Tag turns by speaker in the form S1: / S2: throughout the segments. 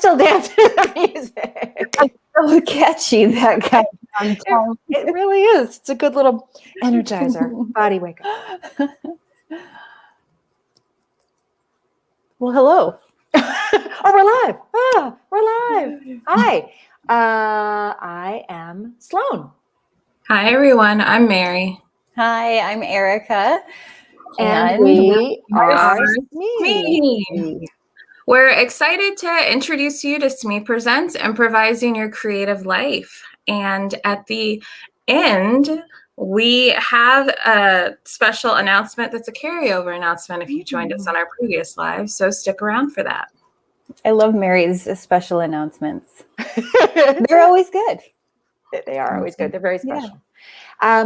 S1: still dance to the music.
S2: It's so catchy, that kind of song.
S1: It really is. It's a good little energizer, body wake up.
S2: Well, hello.
S1: Oh, we're live. Oh, we're live. Hi. I am Sloan.
S3: Hi, everyone. I'm Mary.
S2: Hi, I'm Erica.
S1: And we are
S3: 𝐒𝐲𝐻. We're excited to introduce you to 𝐒𝐲𝐻 Presents Improvising Your Creative Life. And at the end, we have a special announcement that's a carryover announcement if you joined us on our previous live. So stick around for that.
S2: I love Mary's special announcements. They're always good.
S1: They are always good. They're very special. Yeah.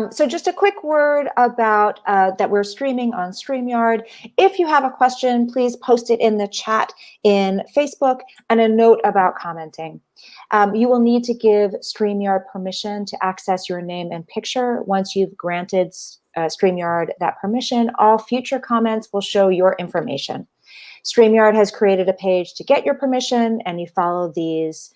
S1: So just a quick word about that we're streaming on StreamYard. If you have a question, please post it in the chat in Facebook and a note about commenting. You will need to give StreamYard permission to access your name and picture. Once you've granted StreamYard that permission, all future comments will show your information. StreamYard has created a page to get your permission, and you follow these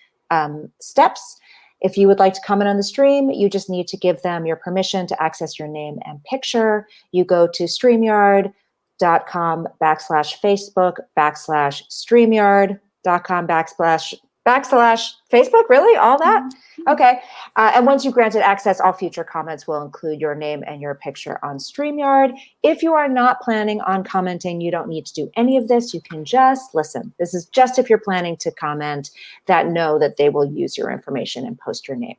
S1: steps. If you would like to comment on the stream, you just need to give them your permission to access your name and picture. You go to streamyard.com/Facebook, really? All that? Okay. And once you've granted access, all future comments will include your name and your picture on StreamYard. If you are not planning on commenting, you don't need to do any of this. You can just listen. This is just if you're planning to comment, that know that they will use your information and post your name.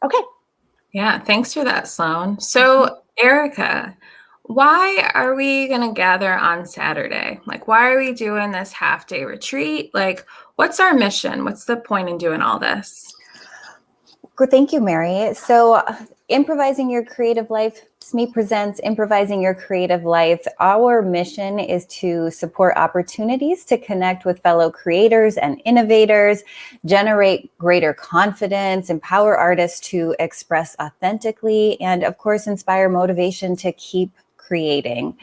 S1: Okay.
S3: Yeah, thanks for that, Sloan. So, Erica, why are we going to gather on Saturday? Like, why are we doing this half-day retreat? Like, what's our mission? What's the point in doing all this?
S2: Well, thank you, Mary. So Improvising Your Creative Life, 𝐒𝐲𝐻 Presents Improvising Your Creative Life. Our mission is to support opportunities to connect with fellow creators and innovators, generate greater confidence, empower artists to express authentically, and of course, inspire motivation to keep creating.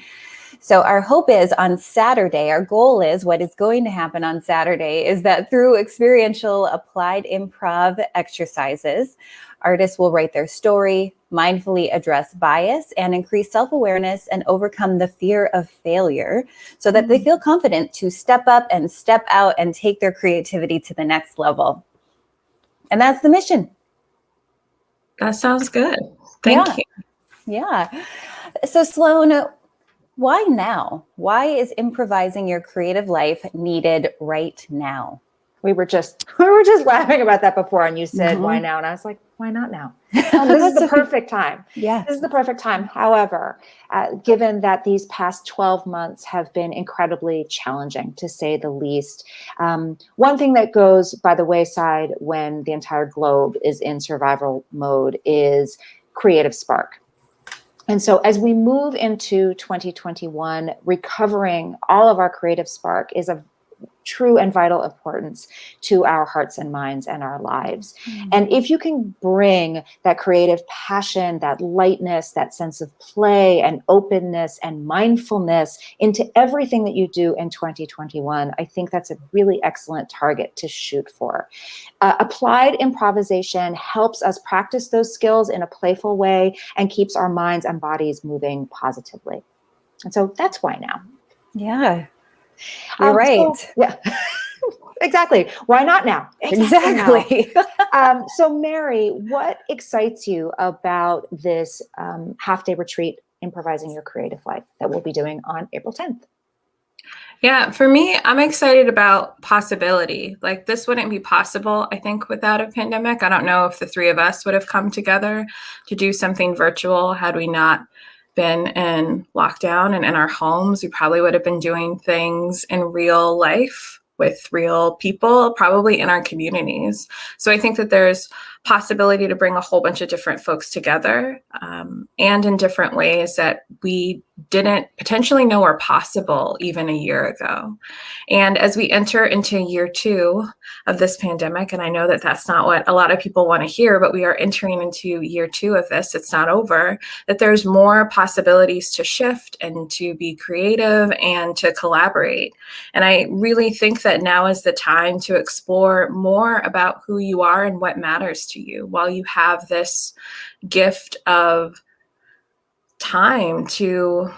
S2: So our hope is on Saturday, our goal is, what is going to happen on Saturday is that through experiential applied improv exercises, artists will write their story, mindfully address bias, and increase self-awareness and overcome the fear of failure so that they feel confident to step up and step out and take their creativity to the next level. And that's the mission.
S3: That sounds good. Thank you.
S2: Yeah. So Sloan, why now? Why is improvising your creative life needed right now?
S1: We were just laughing about that before, and you said, why now? And I was like, why not now? This is the perfect time.
S2: Yeah.
S1: This is the perfect time. However, given that these past 12 months have been incredibly challenging, to say the least, one thing that goes by the wayside when the entire globe is in survival mode is creative spark. And so as we move into 2021, recovering all of our creative spark is of true and vital importance to our hearts and minds and our lives. And if you can bring that creative passion, that lightness, that sense of play and openness and mindfulness into everything that you do in 2021, I think that's a really excellent target to shoot for. Applied improvisation helps us practice those skills in a playful way and keeps our minds and bodies moving positively. And so that's why now.
S2: Yeah. You're right.
S1: So, yeah, exactly. Why not now?
S2: Exactly.
S1: Now. So Mary, what excites you about this half-day retreat, Improvising Your Creative Life, that we'll be doing on April 10th?
S3: Yeah, for me, I'm excited about possibility. Like, this wouldn't be possible, I think, without a pandemic. I don't know if the three of us would have come together to do something virtual had we not been in lockdown and in our homes. We probably would have been doing things in real life with real people, probably in our communities. So I think that there's possibility to bring a whole bunch of different folks together, and in different ways that we didn't potentially know were possible even a year ago. And as we enter into year 2 of this pandemic, and I know that that's not what a lot of people want to hear, but we are entering into year 2 of this, it's not over, that there's more possibilities to shift and to be creative and to collaborate. And I really think that now is the time to explore more about who you are and what matters to you while you have this gift of time to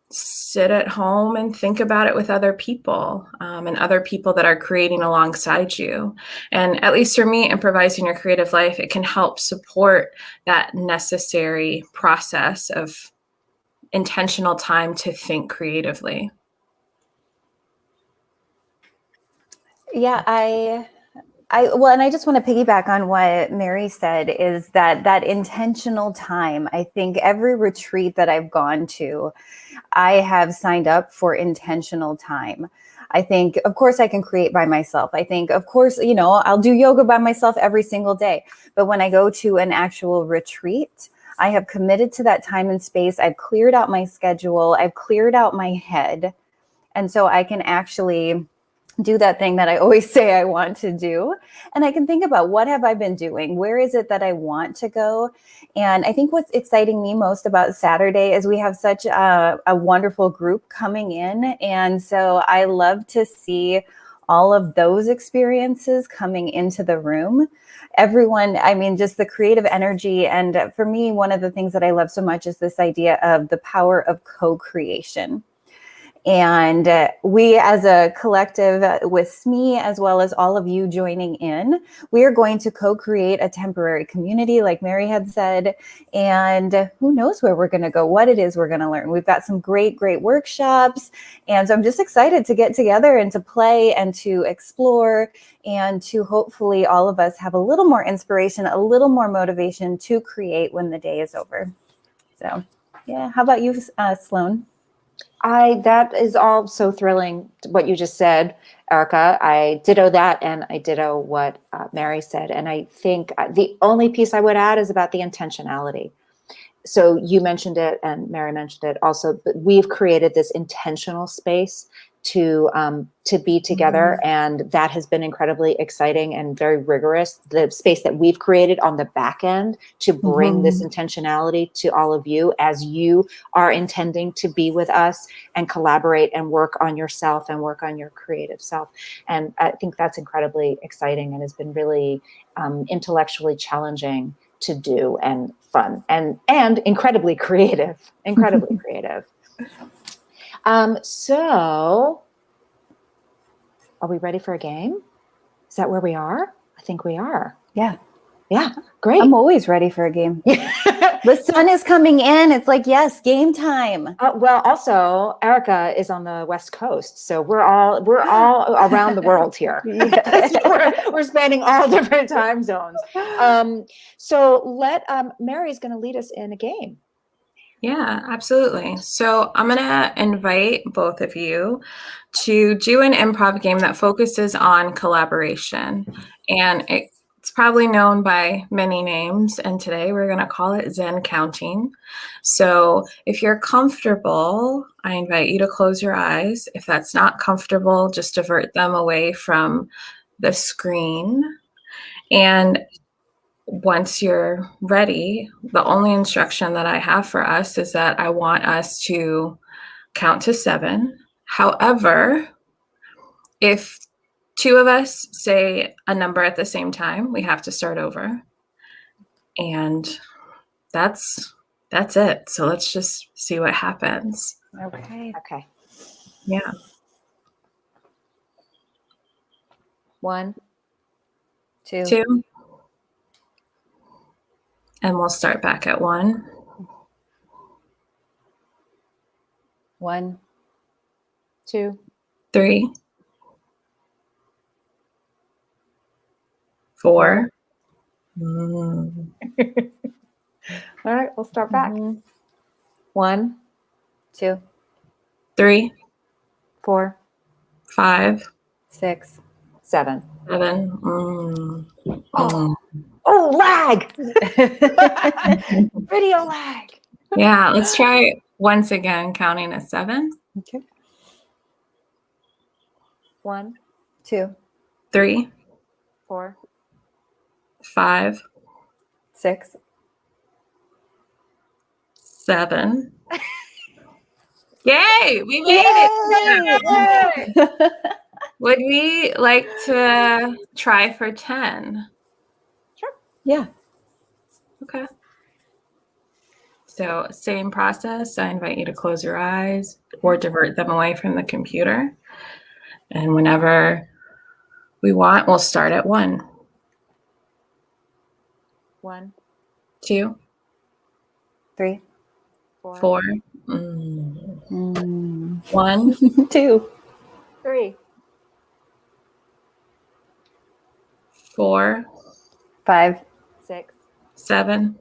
S3: sit at home and think about it with other people, and other people that are creating alongside you. And at least for me, Improvising Your Creative Life, it can help support that necessary process of intentional time to think creatively.
S2: Yeah, well, and I just want to piggyback on what Mary said, is that intentional time. I think every retreat that I've gone to, I have signed up for intentional time. I think, of course, I can create by myself. I think, of course, I'll do yoga by myself every single day. But when I go to an actual retreat, I have committed to that time and space. I've cleared out my schedule. I've cleared out my head. And so I can actually do that thing that I always say I want to do. And I can think about, what have I been doing? Where is it that I want to go? And I think what's exciting me most about Saturday is we have such a wonderful group coming in. And so I love to see all of those experiences coming into the room. Everyone, I mean, just the creative energy. And for me, one of the things that I love so much is this idea of the power of co-creation. And we, as a collective with 𝐒𝐸, as well as all of you joining in, we are going to co-create a temporary community, like Mary had said. And who knows where we're going to go, what it is we're going to learn. We've got some great workshops. And so I'm just excited to get together and to play and to explore, and to hopefully all of us have a little more inspiration, a little more motivation to create when the day is over. So yeah, how about you, Sloan?
S1: That is all so thrilling, what you just said, Erica. I ditto that, and I ditto what Mary said. And I think the only piece I would add is about the intentionality. So you mentioned it, and Mary mentioned it also, but we've created this intentional space to be together, and that has been incredibly exciting and very rigorous. The space that we've created on the back end to bring this intentionality to all of you as you are intending to be with us and collaborate and work on yourself and work on your creative self. And I think that's incredibly exciting and has been really intellectually challenging to do, and fun, and incredibly creative, So are we ready for a game? Is that where we are? I think we are.
S2: Yeah,
S1: great.
S2: I'm always ready for a game. The sun is coming in. It's like, yes, game time.
S1: Well, also, Erica is on the West Coast, so we're all around the world here. we're spanning all different time zones. So Mary's going to lead us in a game.
S3: Yeah, absolutely. So I'm going to invite both of you to do an improv game that focuses on collaboration. And it's probably known by many names. And today we're going to call it Zen Counting. So if you're comfortable, I invite you to close your eyes. If that's not comfortable, just divert them away from the screen. And once you're ready, the only instruction that I have for us is that I want us to count to 7. However, if 2 of us say a number at the same time, we have to start over. And that's it. So let's just see what happens.
S1: Okay.
S3: Yeah.
S2: 1, 2.
S3: 2. And we'll start back at 1.
S2: 1,
S1: 2,
S3: 3, 4.
S1: All right, we'll start back. 1,
S2: 2,
S3: 3,
S1: 4,
S3: 5,
S2: 6,
S1: 7.
S3: 7.
S1: Oh, lag. Video lag.
S3: Yeah, let's try once again, counting to 7.
S2: Okay.
S1: 1,
S2: 2,
S3: 3,
S1: 4,
S3: 5,
S2: 6.
S3: 7. Yay! We made it!
S1: Yay!
S3: Would we like to try for 10?
S2: Yeah.
S3: Okay. So same process. I invite you to close your eyes or divert them away from the computer. And whenever we want, we'll start at 1,
S1: 1,
S3: 2,
S2: 3,
S3: 4. 1,
S2: 2,
S1: 3,
S3: 4,
S2: 5,
S1: 6,
S3: 7,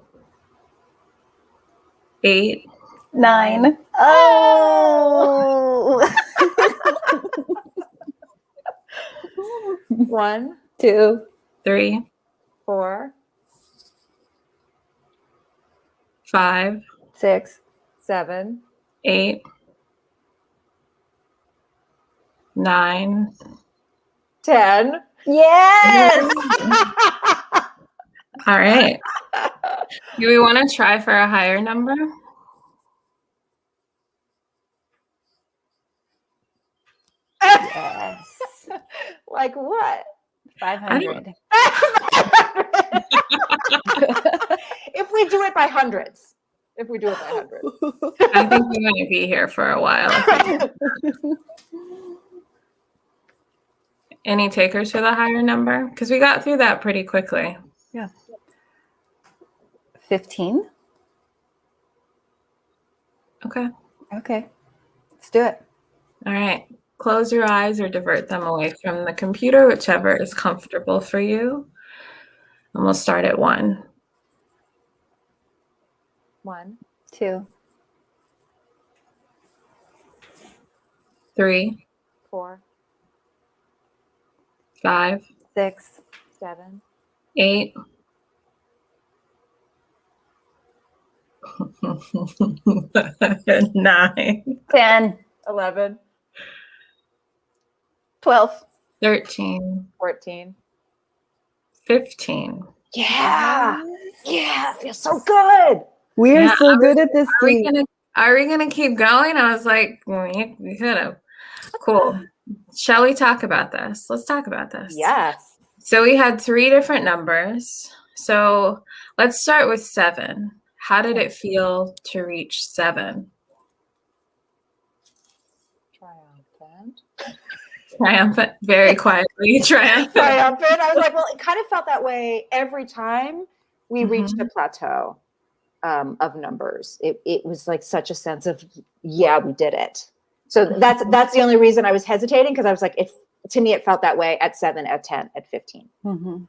S3: 8.
S2: 9. Oh.
S1: 1,
S2: 2,
S3: 3,
S1: 4,
S3: 5,
S2: 6,
S1: 7,
S3: 8, 9.
S1: 10.
S2: Yes.
S3: All right. Do we want to try for a higher number?
S2: Yes.
S1: Like what?
S2: 500.
S1: If we do it by hundreds. If we do it by hundreds.
S3: I think we're going to be here for a while. Any takers for the higher number? Because we got through that pretty quickly.
S2: Yeah. 15.
S3: Okay.
S2: Okay. Let's do it.
S3: All right. Close your eyes or divert them away from the computer, whichever is comfortable for you. And we'll start at 1.
S1: 1,
S2: 2,
S3: 3,
S1: 4,
S3: 5,
S2: 6,
S1: 7,
S3: 8. 9,
S2: 10,
S1: 11,
S2: 12.
S3: 13,
S1: 14.
S3: 15.
S1: Yeah. Yeah. It feels so good.
S2: We are
S3: Yeah,
S2: so good at this
S3: Are we
S2: game.
S3: gonna keep going? I was like, well, you could have. Cool. Shall we talk about this? Let's talk about this.
S1: Yes.
S3: So we had 3 different numbers. So let's start with 7. How did it feel to reach 7?
S1: Triumphant.
S3: Triumphant, very quietly triumphant.
S1: Triumphant. I was like, well, it kind of felt that way every time we reached a plateau of numbers. It was like such a sense of, yeah, we did it. So that's the only reason I was hesitating, because I was like, if to me it felt that way at 7, at 10, at 15.
S2: Mm-hmm.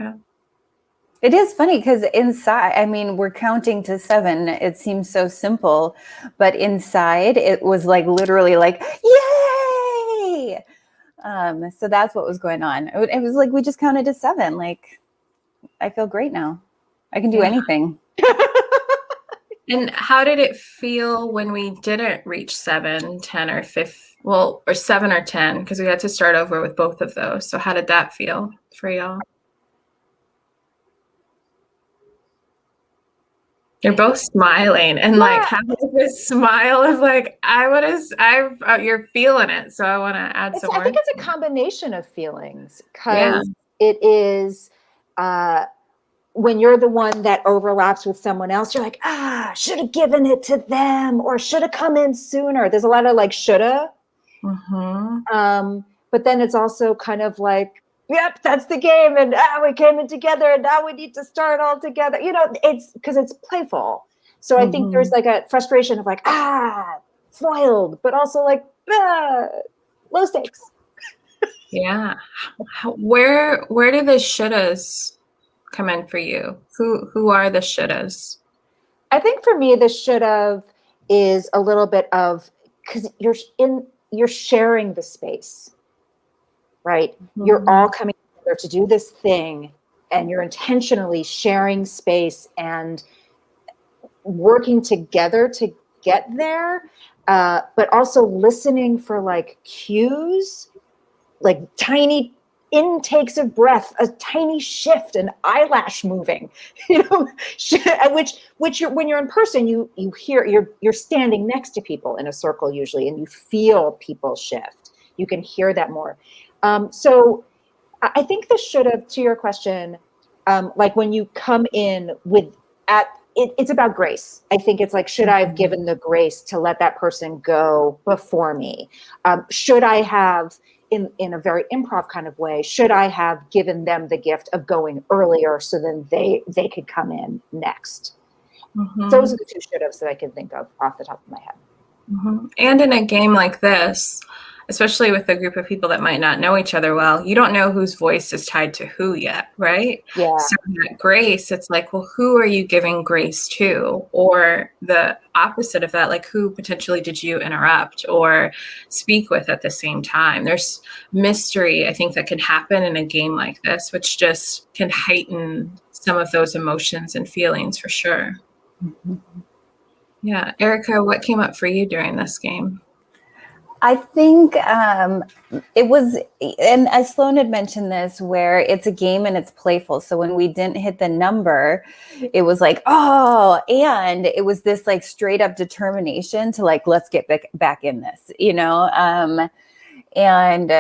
S3: Yeah.
S2: It is funny because inside, I mean, we're counting to 7. It seems so simple, but inside it was like literally like, yay! So that's what was going on. It was like we just counted to 7. Like, I feel great now. I can do anything.
S3: And how did it feel when we didn't reach 7, 10, or 5? Well, or 7 or 10, because we had to start over with both of those. So how did that feel for y'all? You're both smiling and like having this smile of like, you're feeling it. So I want to add some more.
S1: I think it's a combination of feelings, because it is, when you're the one that overlaps with someone else, you're like, should have given it to them, or should have come in sooner. There's a lot of like shoulda.
S3: Mm-hmm.
S1: But then it's also kind of like, yep, that's the game. And we came in together and now we need to start all together. You know, it's because it's playful. So I think there's like a frustration of like, foiled, but also like, low stakes.
S3: Yeah. Where do the shouldas come in for you? Who are the shouldas?
S1: I think for me, the should have is a little bit of, because you're sharing the space, right? Mm-hmm. You're all coming together to do this thing, you're intentionally sharing space and working together to get there, but also listening for like cues, like tiny intakes of breath, a tiny shift, an eyelash moving, which when you're in person, you hear, you're standing next to people in a circle usually, and you feel people shift. You can hear that more. So I think this should have, to your question, like when you come in it's about grace. I think it's like, should I have given the grace to let that person go before me? Should I have, in a very improv kind of way, should I have given them the gift of going earlier so then they could come in next? Those are the two should haves that I can think of off the top of my head.
S3: And in a game like this, especially with a group of people that might not know each other well, you don't know whose voice is tied to who yet, right?
S1: Yeah.
S3: So that grace, it's like, well, who are you giving grace to? Or the opposite of that, like who potentially did you interrupt or speak with at the same time? There's mystery, I think, that can happen in a game like this, which just can heighten some of those emotions and feelings for sure. Yeah. Erica, what came up for you during this game?
S2: I think it was, and as Sloan had mentioned this, where it's a game and it's playful. So when we didn't hit the number, it was like, oh, and it was this like straight up determination to like, let's get back in this, and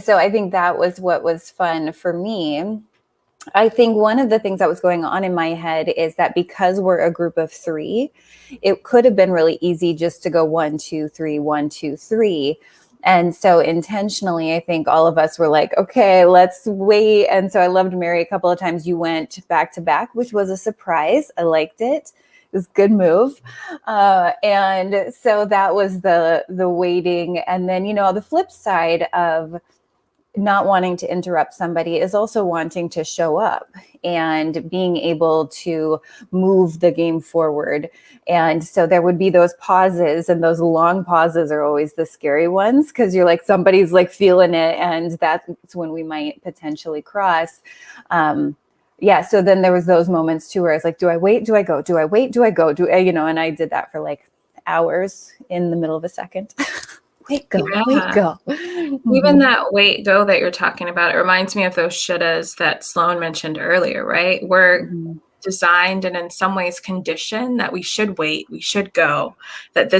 S2: so I think that was what was fun for me. I think one of the things that was going on in my head is that because we're a group of three, it could have been really easy just to go 1, 2, 3, 1, 2, 3. And so intentionally, I think all of us were like, okay, let's wait. And so I loved, Mary, a couple of times you went back to back, which was a surprise. I liked it. It was a good move. And so that was the waiting. And then, the flip side of not wanting to interrupt somebody is also wanting to show up and being able to move the game forward. And so there would be those pauses, and those long pauses are always the scary ones because you're like, somebody's like feeling it, and that's when we might potentially cross. So then there was those moments too where I was like, do I wait? Do I go? Do I wait? Do I go? And I did that for like hours in the middle of a second. Wait, go, wait, go.
S3: Even that wait, go that you're talking about, it reminds me of those shouldas that Sloan mentioned earlier, right? We're designed and in some ways conditioned that we should wait, we should go, that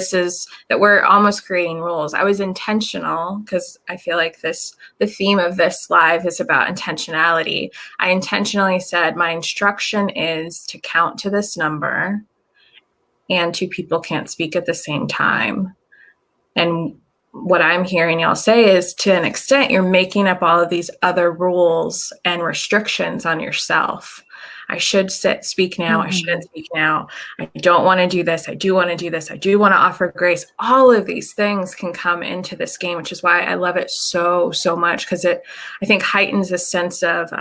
S3: we're almost creating rules. I was intentional because I feel like the theme of this live is about intentionality. I intentionally said my instruction is to count to this number and 2 people can't speak at the same time. And what I'm hearing y'all say is, to an extent, you're making up all of these other rules and restrictions on yourself. I should speak now. I shouldn't speak now. I don't want to do this. I do want to do this. I do want to offer grace. All of these things can come into this game, which is why I love it so, so much, because I think, heightens a sense of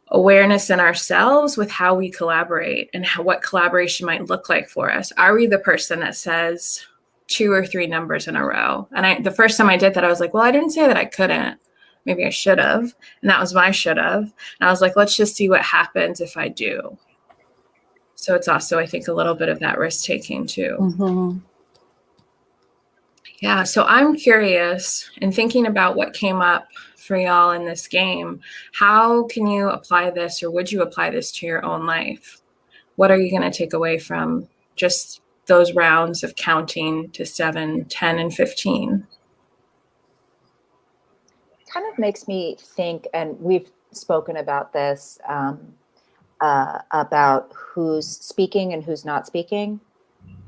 S3: awareness in ourselves with how we collaborate and what collaboration might look like for us. Are we the person that says 2 or 3 numbers in a row? And the first time I did that, I was like, well, I didn't say that I couldn't. Maybe I should have. And that was my should have. And I was like, let's just see what happens if I do. So it's also, I think, a little bit of that risk taking too. Yeah. So I'm curious, in thinking about what came up for y'all in this game, how can you apply this, or would you apply this to your own life? What are you going to take away from just those rounds of counting to 7, 10, and 15?
S1: Kind of makes me think, and we've spoken about this, about who's speaking and who's not speaking,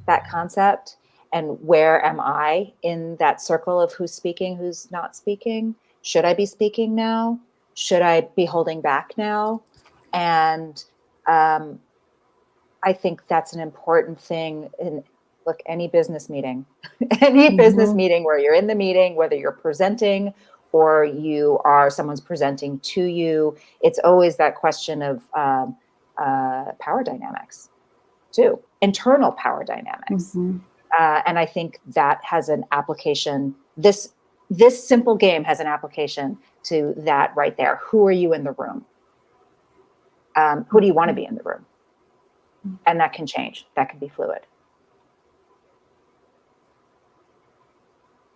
S1: that concept, and where am I in that circle of who's speaking, who's not speaking? Should I be speaking now? Should I be holding back now? And I think that's an important thing in, any business meeting, business meeting where you're in the meeting, whether you're presenting or someone's presenting to you, it's always that question of power dynamics too, internal power dynamics. And I think that has an application. This simple game has an application to that right there. Who are you in the room? Who do you want to be in the room? And that can change. That can be fluid.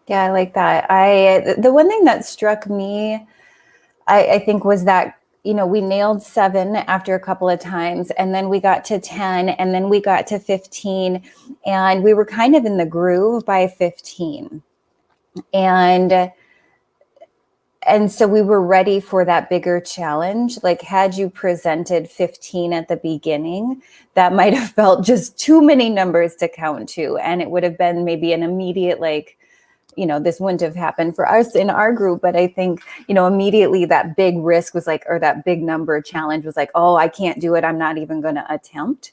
S2: Yeah, I like that. The one thing that struck me, I think, was that, we nailed 7 after a couple of times, and then we got to 10, and then we got to 15, and we were kind of in the groove by 15. And so we were ready for that bigger challenge. Like, had you presented 15 at the beginning, that might have felt just too many numbers to count to. And it would have been maybe an immediate, this wouldn't have happened for us in our group. But I think, immediately that big risk was like, or that big number challenge was like, oh, I can't do it. I'm not even going to attempt.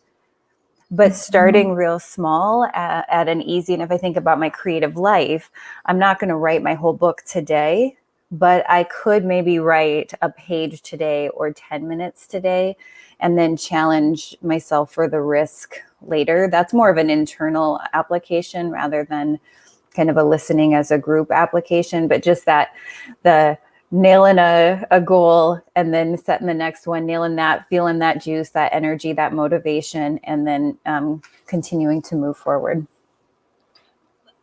S2: But starting real small at an easy, and if I think about my creative life, I'm not going to write my whole book today, but I could maybe write a page today or 10 minutes today, and then challenge myself for the risk later. That's more of an internal application rather than kind of a listening as a group application, but just that the nailing a goal and then setting the next one, nailing that, feeling that juice, that energy, that motivation, and then continuing to move forward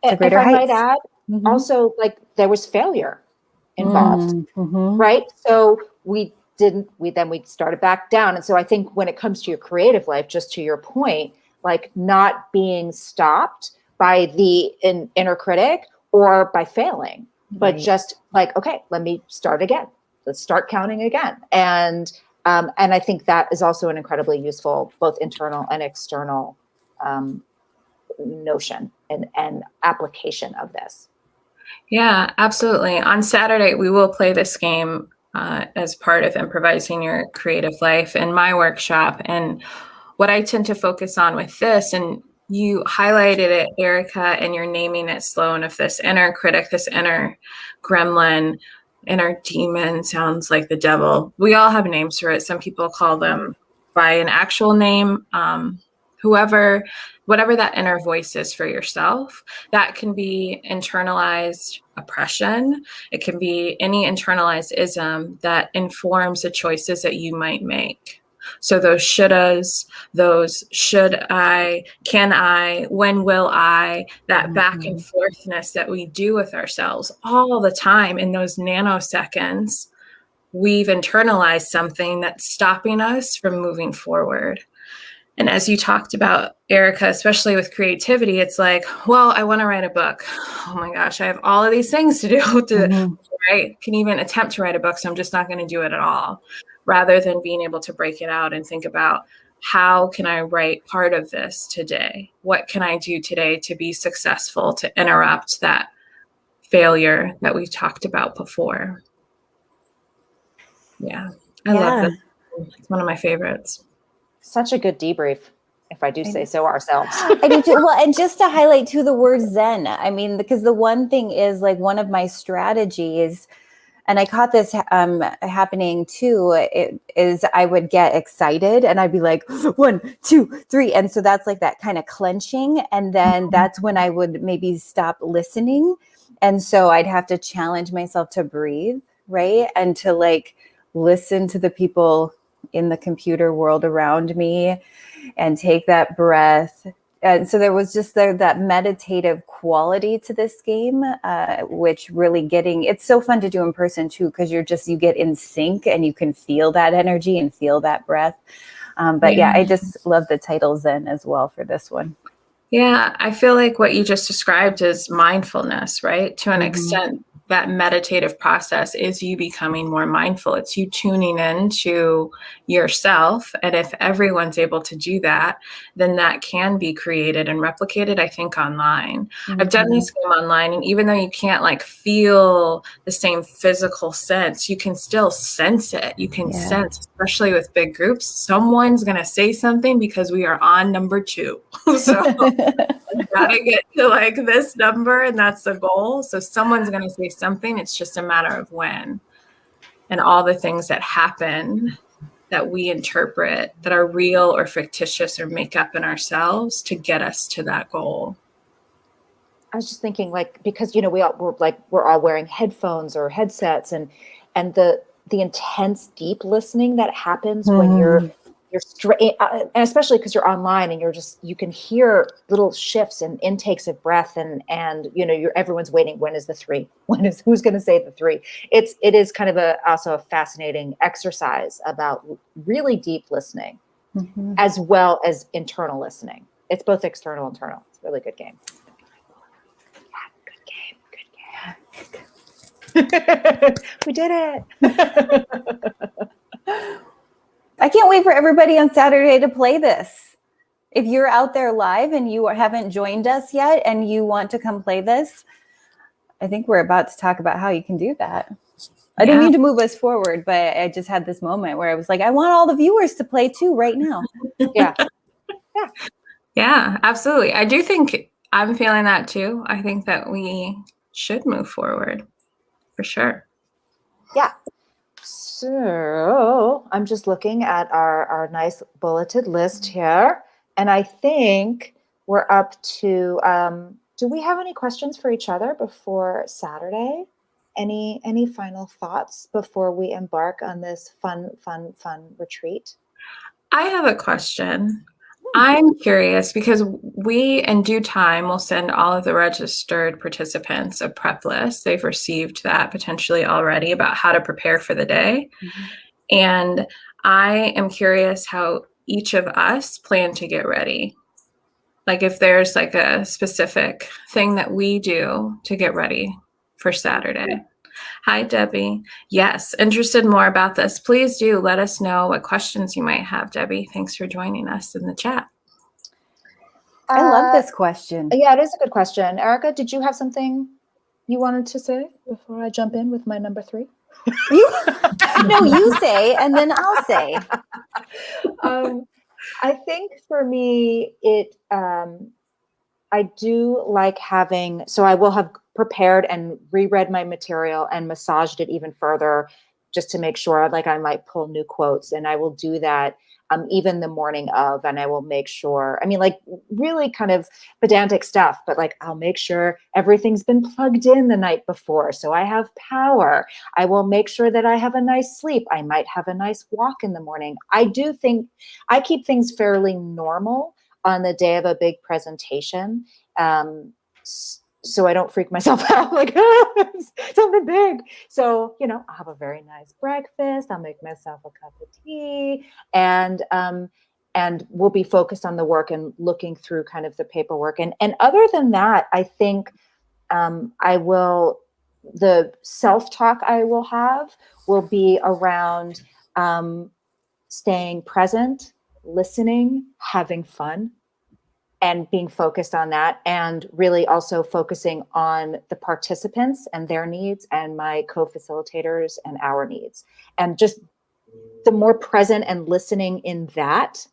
S2: to greater
S1: if I
S2: heights.
S1: might add, also, like, there was failure involved, right? So we started back down. And so I think when it comes to your creative life, just to your point, like, not being stopped by the inner critic or by failing, but just like, okay, let me start again. Let's start counting again. And I think that is also an incredibly useful, both internal and external notion and application of this.
S3: Yeah, absolutely. On Saturday, we will play this game as part of Improvising Your Creative Life in my workshop. And what I tend to focus on with this, and you highlighted it, Erica, and you're naming it, Sloan, of this inner critic, this inner gremlin, inner demon, sounds like the devil. We all have names for it. Some people call them by an actual name. Whatever that inner voice is for yourself, that can be internalized oppression. It can be any internalized ism that informs the choices that you might make. So those shouldas, those should I, can I, when will I, that back and forthness that we do with ourselves all the time in those nanoseconds, we've internalized something that's stopping us from moving forward. And as you talked about, Erica, especially with creativity, it's like, well, I want to write a book. Oh my gosh, I have all of these things to do to write. Can even attempt to write a book, so I'm just not going to do it at all. Rather than being able to break it out and think about, how can I write part of this today? What can I do today to be successful, to interrupt that failure that we talked about before? Yeah, I love this. It's one of my favorites.
S1: Such a good debrief, if I do say so ourselves.
S2: I do too. Well, and just to highlight too the word Zen, I mean, because the one thing is, like, one of my strategies, and I caught this happening too, is I would get excited and I'd be like, 1, 2, 3. And so that's like that kind of clenching. And then that's when I would maybe stop listening. And so I'd have to challenge myself to breathe, right? And to, like, listen to the people in the computer world around me and take that breath. And so there was just that meditative quality to this game, which really it's so fun to do in person too, because you get in sync and you can feel that energy and feel that breath. But yeah, I just love the title Zen as well for this one.
S3: Yeah, I feel like what you just described is mindfulness, right? To an extent, that meditative process is you becoming more mindful. It's you tuning into yourself. And if everyone's able to do that, then that can be created and replicated, I think, online. I've done this game online, and even though you can't, like, feel the same physical sense, you can still sense it. You can sense, especially with big groups, someone's going to say something because we are on number 2. So you gotta get to, like, this number, and that's the goal. So someone's going to say something. It's just a matter of when. And all the things that happen that we interpret that are real or fictitious or make up in ourselves to get us to that goal.
S1: I was just thinking, like, because, we're all wearing headphones or headsets, and the the intense, deep listening that happens when you're straight, and especially because you're online and you can hear little shifts and intakes of breath, and everyone's waiting. When is the 3? Who's going to say the 3? It is kind of also a fascinating exercise about really deep listening, as well as internal listening. It's both external and internal. It's a really good game. Good game. We did it.
S2: I can't wait for everybody on Saturday to play this. If you're out there live and you haven't joined us yet and you want to come play this, I think we're about to talk about how you can do that. I didn't mean to move us forward, but I just had this moment where I was like, I want all the viewers to play too right now.
S3: Yeah, absolutely. I do think I'm feeling that too. I think that we should move forward for sure.
S1: Yeah. So I'm just looking at our nice bulleted list here. And I think we're up to, do we have any questions for each other before Saturday? Any final thoughts before we embark on this fun retreat?
S3: I have a question. I'm curious because we, in due time, will send all of the registered participants a prep list. They've received that potentially already about how to prepare for the day. And I am curious how each of us plan to get ready. Like if there's like a specific thing that we do to get ready for Saturday. Hi, Debbie. Yes, interested more about this. Please do let us know what questions you might have, Debbie. Thanks for joining us in the chat.
S2: I love this question.
S1: Yeah, it is a good question. Erica, did you have something you wanted to say before I jump in with my number 3?
S2: You say, and then I'll say.
S1: I think for me, I do like having, so I will have prepared and reread my material and massaged it even further just to make sure, like I might pull new quotes, and I will do that even the morning of, and I will make sure, I mean, like really kind of pedantic stuff, but like I'll make sure everything's been plugged in the night before so I have power. I will make sure that I have a nice sleep. I might have a nice walk in the morning. I do think I keep things fairly normal on the day of a big presentation. So I don't freak myself out like something big. So, I'll have a very nice breakfast. I'll make myself a cup of tea, and we'll be focused on the work and looking through kind of the paperwork. And other than that, I think the self-talk I will have will be around staying present, listening, having fun, and being focused on that, and really also focusing on the participants and their needs and my co-facilitators and our needs. And just the more present and listening in that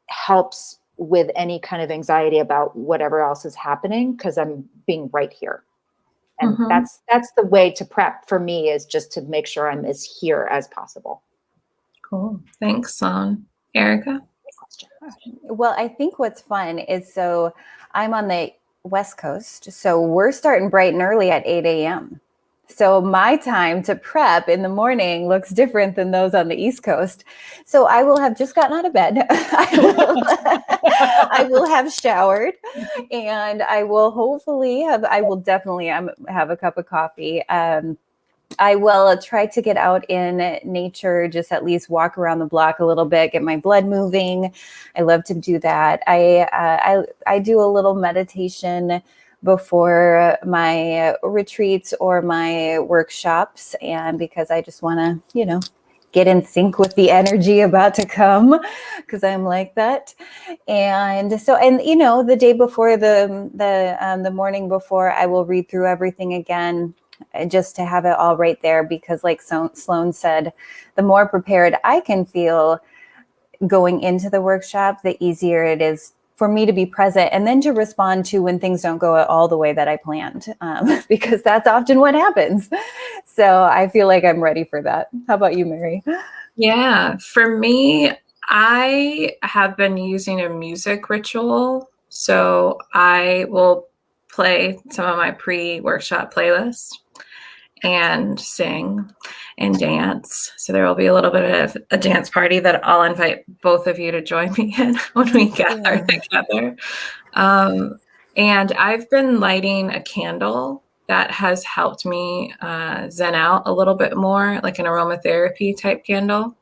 S1: helps with any kind of anxiety about whatever else is happening, because I'm being right here. And that's the way to prep for me, is just to make sure I'm as here as possible.
S3: Cool. Thanks, Erica.
S2: Well, I think what's fun is, so I'm on the West Coast, so we're starting bright and early at 8 a.m. So my time to prep in the morning looks different than those on the East Coast. So I will have just gotten out of bed. I will have showered, and I will definitely have a cup of coffee. I will try to get out in nature, just at least walk around the block a little bit, get my blood moving. I love to do that. I do a little meditation before my retreats or my workshops, and because I just want to, get in sync with the energy about to come, because I'm like that. And so, the day before, the morning before, I will read through everything again, just to have it all right there, because like Sloan said, the more prepared I can feel going into the workshop, the easier it is for me to be present and then to respond to when things don't go all the way that I planned, because that's often what happens. So I feel like I'm ready for that. How about you, Mary?
S3: Yeah, for me, I have been using a music ritual. So I will play some of my pre-workshop playlists. and sing and dance. So there will be a little bit of a dance party that I'll invite both of you to join me in when we gather together. And I've been lighting a candle that has helped me zen out a little bit more, like an aromatherapy type candle.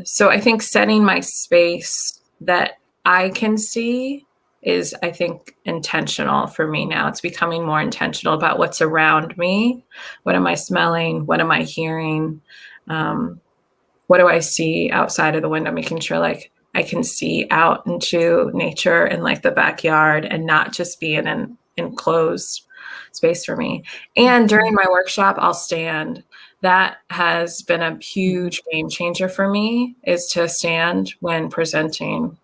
S3: So I think setting my space that I can see is, I think, intentional for me now. It's becoming more intentional about what's around me. What am I smelling? What am I hearing? What do I see outside of the window? Making sure like I can see out into nature and like the backyard and not just be in an enclosed space for me. And during my workshop, I'll stand. That has been a huge game changer for me, is to stand when presenting.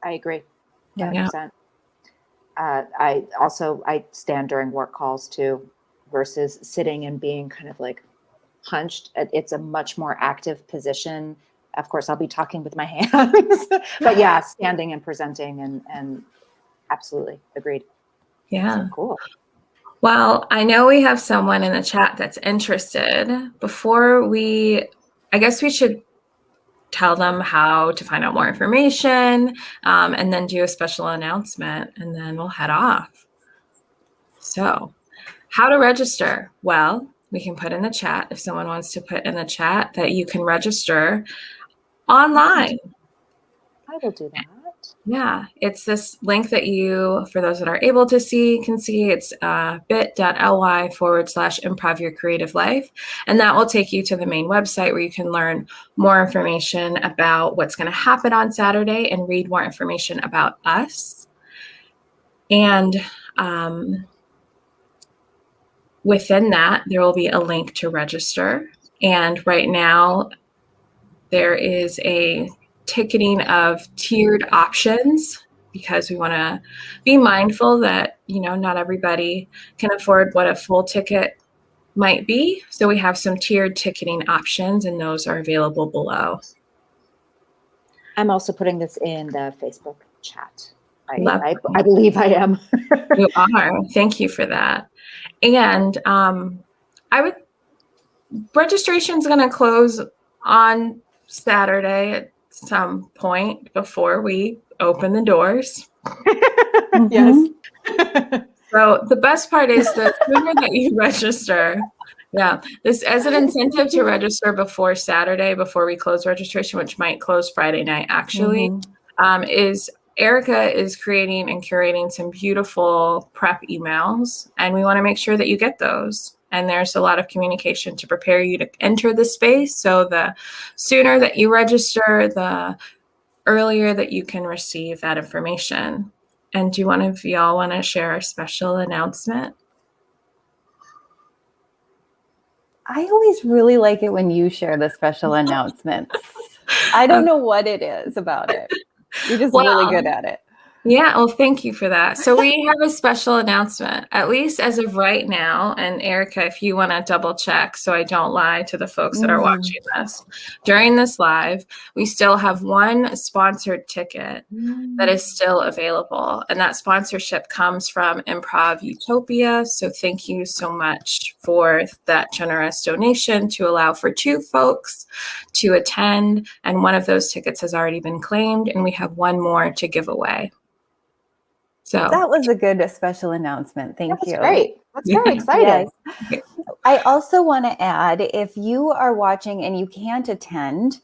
S1: I agree.
S3: Yeah.
S1: 100%. I stand during work calls too, versus sitting and being kind of like hunched. It's a much more active position. Of course, I'll be talking with my hands, but yeah, standing and presenting and absolutely agreed.
S3: Yeah.
S1: So cool.
S3: Well, I know we have someone in the chat that's interested. I guess we should tell them how to find out more information, and then do a special announcement, and then we'll head off. So, how to register? Well, we can put in the chat, if someone wants to put in the chat, that you can register online.
S1: I will do that.
S3: Yeah, it's this link that you, for those that are able to see, can see. It's bit.ly/improv your creative life. And that will take you to the main website where you can learn more information about what's going to happen on Saturday and read more information about us. And within that, there will be a link to register. And right now, there is a ticketing of tiered options, because we want to be mindful that, not everybody can afford what a full ticket might be. So we have some tiered ticketing options, and those are available below. I'm
S1: also putting this in the Facebook chat.
S3: I
S1: believe I am.
S3: You are. Thank you for that. And registration's going to close on Saturday at some point before we open the doors.
S1: Yes.
S3: So the best part is the sooner that you register, this as an incentive to register before Saturday, before we close registration, which might close Friday night actually, is Erica is creating and curating some beautiful prep emails, and we want to make sure that you get those. And there's a lot of communication to prepare you to enter the space. So the sooner that you register, the earlier that you can receive that information. And do one of y'all want to share a special announcement?
S2: I always really like it when you share the special announcements. I don't know what it is about it. You're just really good at it.
S3: Yeah, well, thank you for that. So we have a special announcement, at least as of right now. And Erica, if you want to double check so I don't lie to the folks that are watching this, during this live, we still have one sponsored ticket that is still available. And that sponsorship comes from Improv Utopia. So thank you so much for that generous donation to allow for 2 folks to attend. And one of those tickets has already been claimed, and we have one more to give away. So
S2: that was a good special announcement. Thank you.
S1: That's great. That's very exciting.
S2: Yes. I also want to add, if you are watching and you can't attend,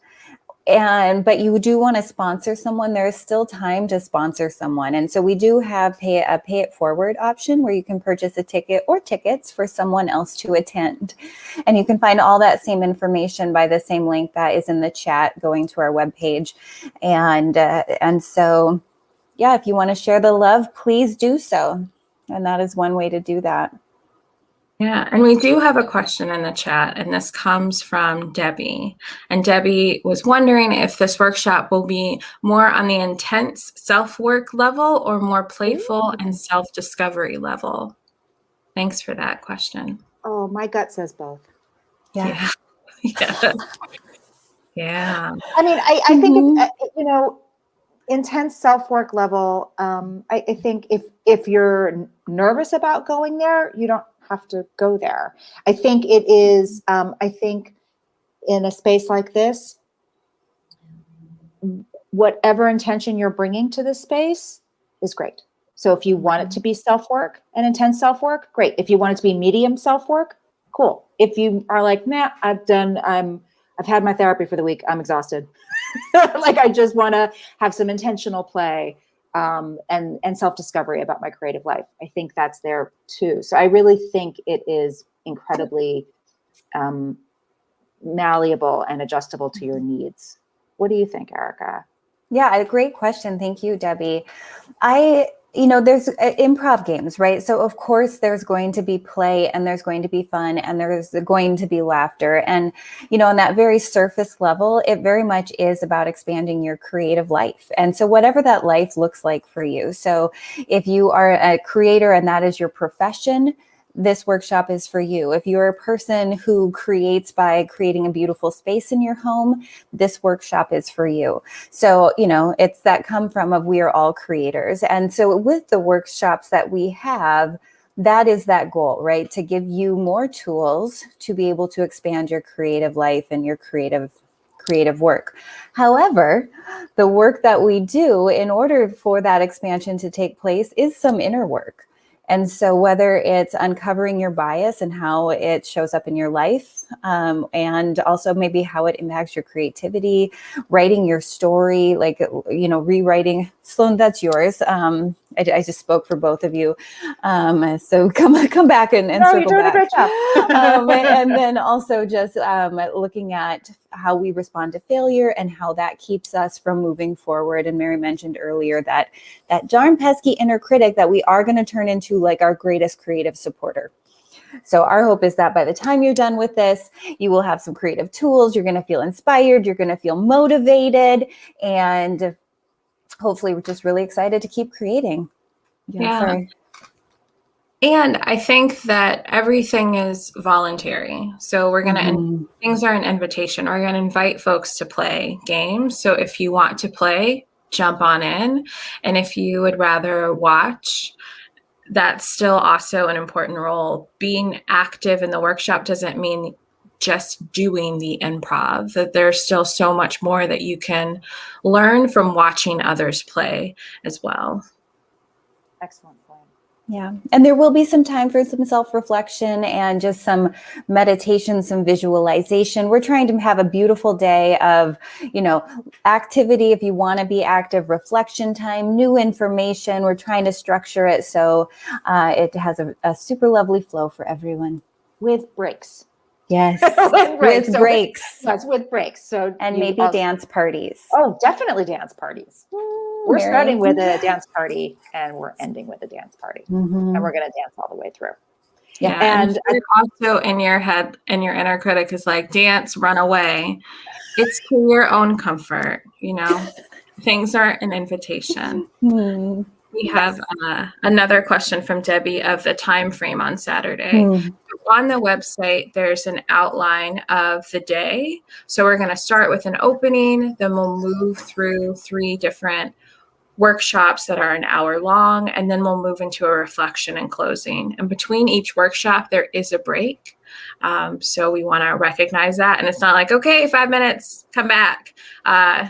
S2: but you do want to sponsor someone, there's still time to sponsor someone. And so we do have a pay it forward option where you can purchase a ticket or tickets for someone else to attend. And you can find all that same information by the same link that is in the chat going to our webpage. And so, yeah, if you want to share the love, please do so. And that is one way to do that.
S3: Yeah, and we do have a question in the chat, and this comes from Debbie. And Debbie was wondering if this workshop will be more on the intense self-work level or more playful and self-discovery level. Thanks for that question.
S1: Oh, my gut says both.
S3: Yeah. Yeah.
S1: I mean, I think it's, intense self-work level, I think if you're nervous about going there, you don't have to go there. I think it is, I think in a space like this, whatever intention you're bringing to the space is great. So if you want it to be self-work and intense self-work, great. If you want it to be medium self-work, cool. If you are like, nah, I've had my therapy for the week, I'm exhausted. Like I just want to have some intentional play and self-discovery about my creative life. I think that's there too. So I really think it is incredibly malleable and adjustable to your needs. What do you think, Erica?
S2: Yeah, a great question. Thank you, Debbie. There's improv games, right? So of course there's going to be play and there's going to be fun and there's going to be laughter. And, on that very surface level, it very much is about expanding your creative life. And so whatever that life looks like for you. So if you are a creator and that is your profession, this workshop is for you. If you're a person who creates by creating a beautiful space in your home, this workshop is for you. So, it's that come from of we are all creators. And so with the workshops that we have, that is that goal, right? To give you more tools to be able to expand your creative life and your creative work. However, the work that we do in order for that expansion to take place is some inner work. And so whether it's uncovering your bias and how it shows up in your life, and also maybe how it impacts your creativity, writing your story, like, rewriting. Sloan, that's yours. I just spoke for both of you. So come back and circle
S1: you're doing
S2: back.
S1: a great job.
S2: And then also just looking at how we respond to failure and how that keeps us from moving forward. And Mary mentioned earlier that darn pesky inner critic that we are going to turn into like our greatest creative supporter. So our hope is that by the time you're done with this, you will have some creative tools. You're going to feel inspired. You're going to feel motivated. And hopefully we're just really excited to keep creating.
S3: Yeah.
S2: Sorry.
S3: And I think that everything is voluntary. So we're going to, things are an invitation. We're going to invite folks to play games. So if you want to play, jump on in. And if you would rather watch, that's still also an important role. Being active in the workshop doesn't mean just doing the improv, that there's still so much more that you can learn from watching others play as well.
S1: Excellent point.
S2: Yeah. And there will be some time for some self-reflection and just some meditation, some visualization. We're trying to have a beautiful day of, activity. If you want to be active, reflection time, new information. We're trying to structure it so it has a super lovely flow for everyone.
S1: With breaks.
S2: Yes.
S1: With breaks.
S2: Yes,
S1: with breaks. So
S2: and maybe dance parties.
S1: Oh, definitely dance parties. We're starting with a dance party and we're ending with a dance party. And we're going to dance all the way through.
S3: Yeah. And also in your head, and your inner critic is like, dance, run away. It's to your own comfort, things are an invitation. We have another question from Debbie of the time frame on Saturday. On the website, there's an outline of the day. So we're going to start with an opening, then we'll move through 3 different workshops that are an hour long, and then we'll move into a reflection and closing. And between each workshop, there is a break. So we want to recognize that. And it's not like, okay, 5 minutes, come back.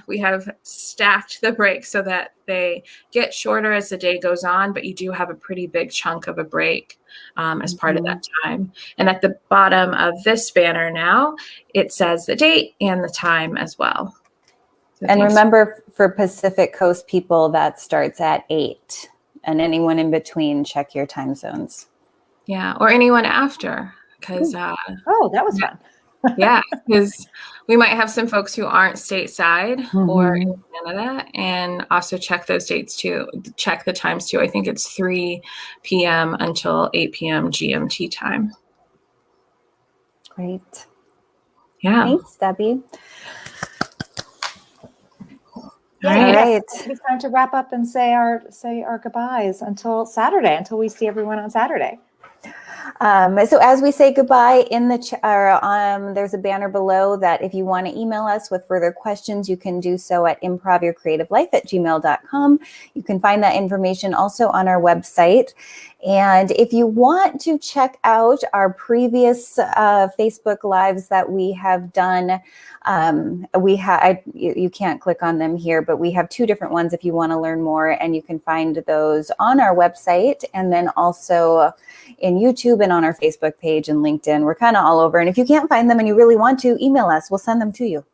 S3: We have stacked the breaks so that they get shorter as the day goes on, but you do have a pretty big chunk of a break as part of that time. And at the bottom of this banner now, it says the date and the time as well. So
S2: and remember, for Pacific Coast people, that starts at 8. And anyone in between, check your time zones.
S3: Yeah, or anyone after. Because
S1: that was fun.
S3: Yeah, because we might have some folks who aren't stateside or in Canada, and also check those dates too. Check the times too. I think it's 3 p.m. until 8 p.m. GMT time.
S2: Great.
S3: Yeah.
S2: Thanks, Debbie.
S1: Yeah,
S2: all right.
S1: It's time to wrap up and say our goodbyes until Saturday, until we see everyone on Saturday.
S2: So as we say goodbye, in the there's a banner below that if you want to email us with further questions, you can do so at improvyourcreativelife@gmail.com. You can find that information also on our website. And if you want to check out our previous Facebook Lives that we have done, you can't click on them here, but we have 2 different ones if you want to learn more, and you can find those on our website and then also in YouTube and on our Facebook page and LinkedIn. We're kind of all over. And if you can't find them and you really want to, email us. We'll send them to you.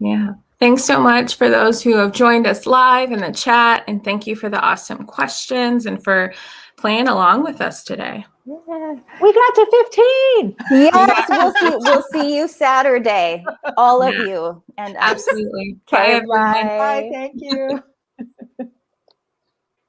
S3: Yeah. Thanks so much for those who have joined us live in the chat. And thank you for the awesome questions and for playing along with us today.
S2: Yeah.
S1: We got to 15.
S2: Yes, we'll see you Saturday, all of you and us.
S3: Absolutely.
S2: Okay,
S3: Bye, everyone.
S2: bye.
S1: Bye, thank you.